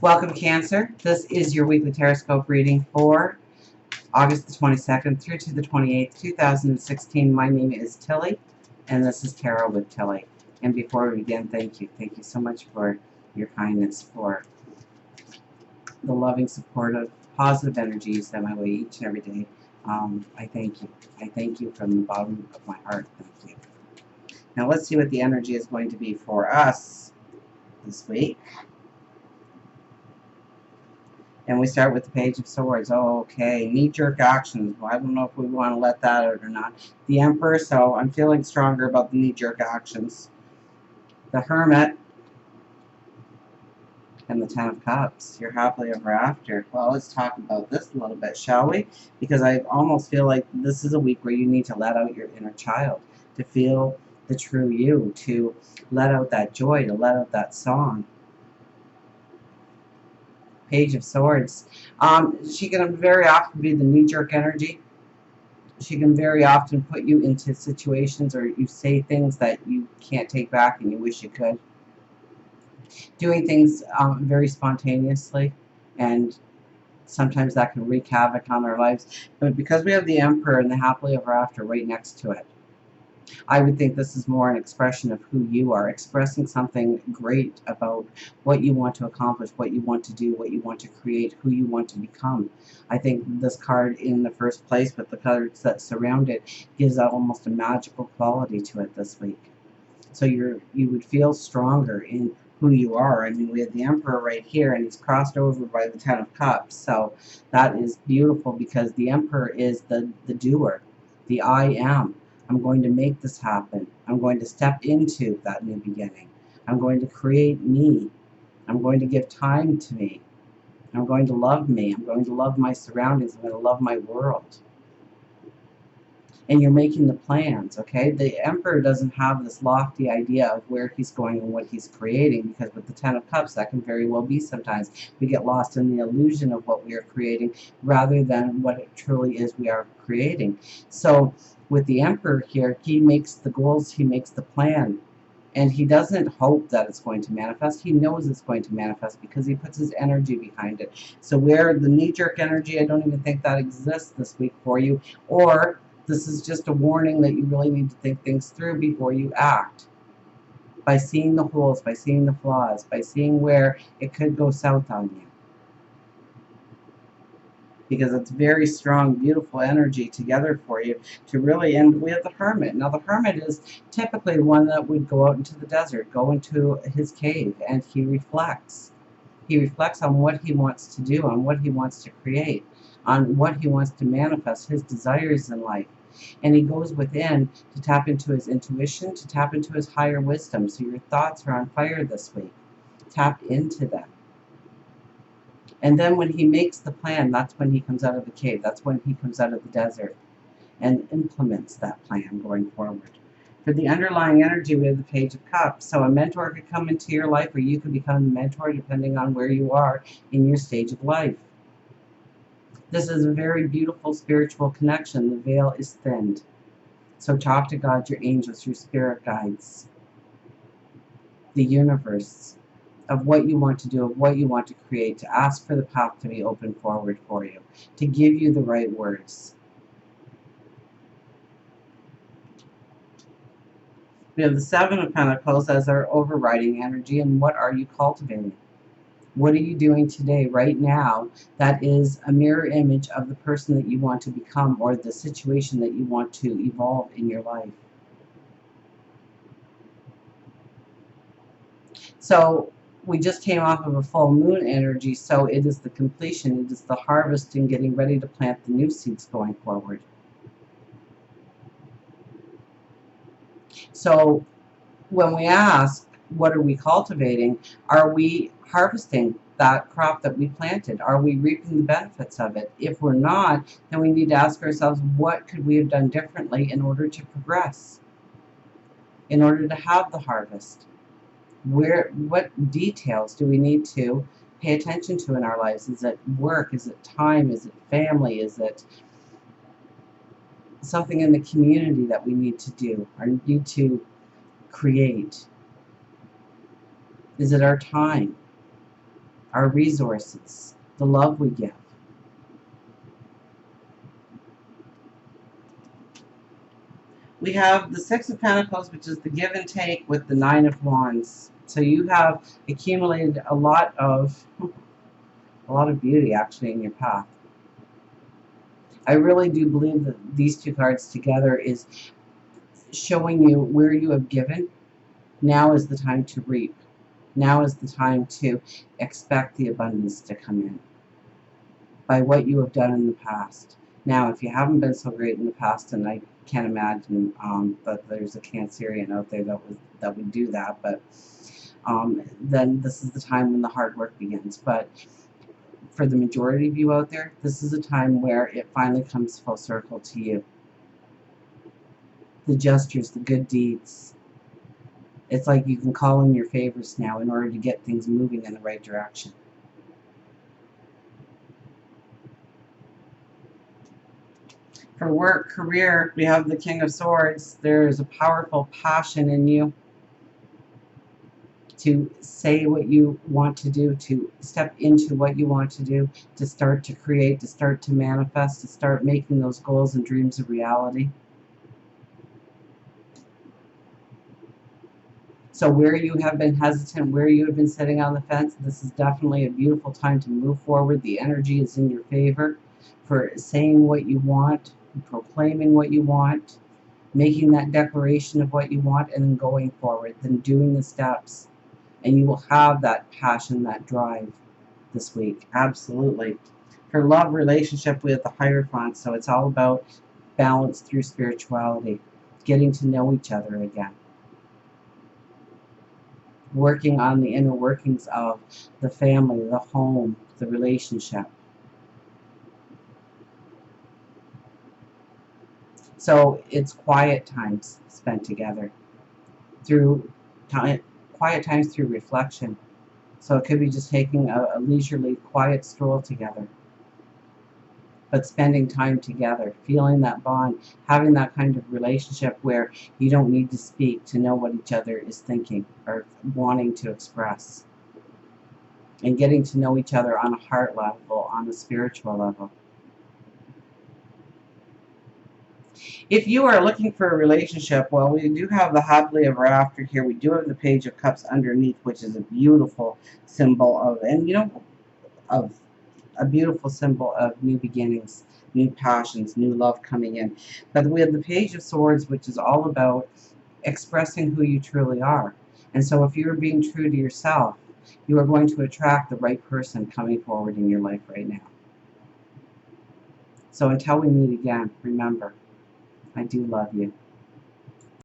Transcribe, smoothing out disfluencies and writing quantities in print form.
Welcome, Cancer. This is your weekly Teroscope reading for August the 22nd through to the 28th, 2016. My name is Tilly, and this is Tarot with Tilly. And before we begin, thank you. Thank you so much for your kindness, for the loving, supportive, positive energy you send my way each and every day. I thank you. I thank you from the bottom of my heart. Thank you. Now let's see what the energy is going to be for us this week. And we start with the Page of Swords. Oh, okay, knee-jerk actions. Well, I don't know if we want to let that out or not. The Emperor, so I'm feeling stronger about the knee-jerk actions. The Hermit. And the Ten of Cups. You're happily ever after. Well, let's talk about this a little bit, shall we? Because I almost feel like this is a week where you need to let out your inner child. To feel the true you. To let out that joy. To let out that song. Page of Swords. She can very often be the knee-jerk energy. She can very often put you into situations or you say things that you can't take back and you wish you could. Doing things very spontaneously, and sometimes that can wreak havoc on our lives. But because we have the Emperor and the happily ever after right next to it, I would think this is more an expression of who you are, expressing something great about what you want to accomplish, what you want to do, what you want to create, who you want to become. I think this card in the first place, with the cards that surround it, gives out almost a magical quality to it this week. So you would feel stronger in who you are. I mean, we have the Emperor right here, and he's crossed over by the Ten of Cups. So that is beautiful because the Emperor is the doer, the I am. I'm going to make this happen. I'm going to step into that new beginning. I'm going to create me. I'm going to give time to me. I'm going to love me. I'm going to love my surroundings. I'm going to love my world. And you're making the plans, okay? The Emperor doesn't have this lofty idea of where he's going and what he's creating, because with the Ten of Cups, that can very well be sometimes. We get lost in the illusion of what we are creating rather than what it truly is we are creating. So with the Emperor here, he makes the goals, he makes the plan, and he doesn't hope that it's going to manifest. He knows it's going to manifest because he puts his energy behind it. So where the knee-jerk energy, I don't even think that exists this week for you, or this is just a warning that you really need to think things through before you act. By seeing the holes, by seeing the flaws, by seeing where it could go south on you. Because it's very strong, beautiful energy together for you to really end. We have the Hermit. Now the Hermit is typically one that would go out into the desert, go into his cave, and he reflects. He reflects on what he wants to do, on what he wants to create, on what he wants to manifest, his desires in life. And he goes within to tap into his intuition, to tap into his higher wisdom. So your thoughts are on fire this week. Tap into them. And then when he makes the plan, that's when he comes out of the cave. That's when he comes out of the desert and implements that plan going forward. For the underlying energy, we have the Page of Cups. So a mentor could come into your life, or you could become a mentor depending on where you are in your stage of life. This is a very beautiful spiritual connection. The veil is thinned. So talk to God, your angels, your spirit guides, the universe, of what you want to do, of what you want to create, to ask for the path to be open forward for you, to give you the right words. We have the Seven of Pentacles as our overriding energy, and what are you cultivating? What are you doing today, right now, that is a mirror image of the person that you want to become or the situation that you want to evolve in your life? So we just came off of a full moon energy, so it is the completion, it is the harvest and getting ready to plant the new seeds going forward. So when we ask, what are we cultivating? Are we harvesting that crop that we planted? Are we reaping the benefits of it? If we're not, then we need to ask ourselves, what could we have done differently in order to progress? In order to have the harvest? What details do we need to pay attention to in our lives? Is it work? Is it time? Is it family? Is it something in the community that we need to do or need to create? Is it our time? our resources, the love we give. We have the Six of Pentacles, which is the give and take, with the Nine of Wands. So you have accumulated a lot of beauty actually in your path. I really do believe that these two cards together is showing you where you have given. Now is the time to reap. Now is the time to expect the abundance to come in by what you have done in the past. Now, if you haven't been so great in the past, and I can't imagine that there's a Cancerian out there that would do that, but then this is the time when the hard work begins. But for the majority of you out there, this is a time where it finally comes full circle to you. The gestures, the good deeds. It's like you can call in your favors now in order to get things moving in the right direction. For work, career, we have the King of Swords. There's a powerful passion in you to say what you want to do, to step into what you want to do, to start to create, to start to manifest, to start making those goals and dreams a reality. So where you have been hesitant, where you have been sitting on the fence, this is definitely a beautiful time to move forward. The energy is in your favor for saying what you want, proclaiming what you want, making that declaration of what you want, and then going forward, then doing the steps. And you will have that passion, that drive this week. Absolutely. For love, relationship with the Hierophant, so it's all about balance through spirituality, getting to know each other again, working on the inner workings of the family, the home, the relationship. So it's quiet times spent together, through time, quiet times through reflection. So it could be just taking a leisurely, quiet stroll together, but spending time together, feeling that bond, having that kind of relationship where you don't need to speak to know what each other is thinking or wanting to express, and getting to know each other on a heart level, on a spiritual level. If you are looking for a relationship, well, we do have the happily ever after here. We do have the Page of Cups underneath, which is a beautiful symbol of, and of a beautiful symbol of new beginnings, new passions, new love coming in. But we have the Page of Swords, which is all about expressing who you truly are. And so if you're being true to yourself, you are going to attract the right person coming forward in your life right now. So until we meet again, remember, I do love you.